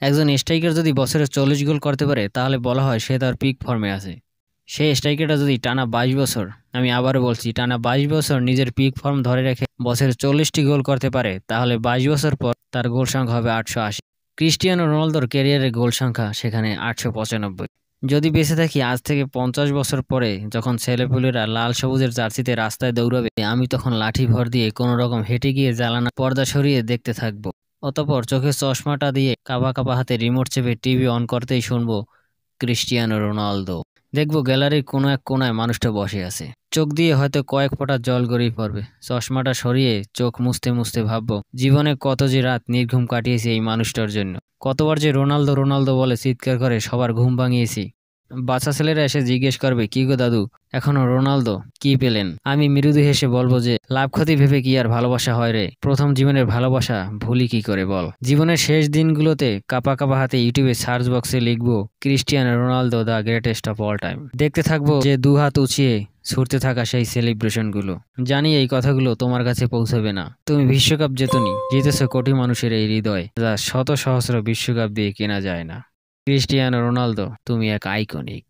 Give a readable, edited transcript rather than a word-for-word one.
একজন স্ট্রাইকার যদি বছরে 40 গোল করতে পারে তাহলে বলা হয় সে তার পিক ফর্মে আছে। সেই স্ট্রাইকারটা যদি টানা 22 বছর, আমি আবারও বলছি টানা 22 বছর নিজের পিক ফর্ম ধরে রেখে বছরে 40টি গোল করতে পারে তাহলে 22 বছর পর তার গোল সংখ্যা হবে 880। ক্রিস্টিয়ানো রোনালদোর ক্যারিয়ারের গোল সংখ্যা সেখানে 895। যদি বেঁচে থাকি আজ থেকে 50 বছর পরে, যখন ছেলেপুলেরা লাল সবুজের জার্সিতে রাস্তায় দৌড়াবে, আমি তখন লাঠি ভর দিয়ে কোনো রকম হেঁটে গিয়ে জ্বালানা পর্দা সরিয়ে দেখতে থাকবো। অতঃপর চোখের চশমাটা দিয়ে কাবা কাবা হাতে রিমোট চেপে টিভি অন করতেই শুনবো ক্রিস্টিয়ানো রোনালদো। দেখবো গ্যালারির কোনো এক কোনায় মানুষটা বসে আছে, চোখ দিয়ে হয়তো কয়েক ফোঁটা জল গড়িয়ে পড়বে। চশমাটা সরিয়ে চোখ মুছতে মুছতে ভাববো জীবনে কত যে রাত নির্ঘুম কাটিয়েছি এই মানুষটার জন্য, কতবার যে রোনালদো রোনালদো বলে চিৎকার করে সবার ঘুম ভাঙিয়েছি। বাচ্চা ছেলেরা এসে জিজ্ঞেস করবে, কি গো দাদু এখনো রোনালদো, কি পেলেন? আমি মৃদু হেসে বলবো যে লাভ ক্ষতি ভেবে কি আর ভালোবাসা হয় রে, প্রথম জীবনের ভালোবাসা ভুলি কি করে বল। জীবনের শেষ দিনগুলোতে কাপা কাপা হাতে ইউটিউবে সার্চ বক্সে লিখবো Cristiano Ronaldo the greatest of all time. দেখতে থাকবো যে দু হাত উঁচিয়ে ছুটতে থাকা সেই সেলিব্রেশন গুলো। জানি এই কথাগুলো তোমার কাছে পৌঁছাবে না, তুমি বিশ্বকাপ জিতেছো কোটি মানুষের এই হৃদয়, যা শত সহস্র বিশ্বকাপ দিয়ে কেনা যায় না। ক্রিস্টিয়ানো রোনালদো, তুমি এক আইকনিক।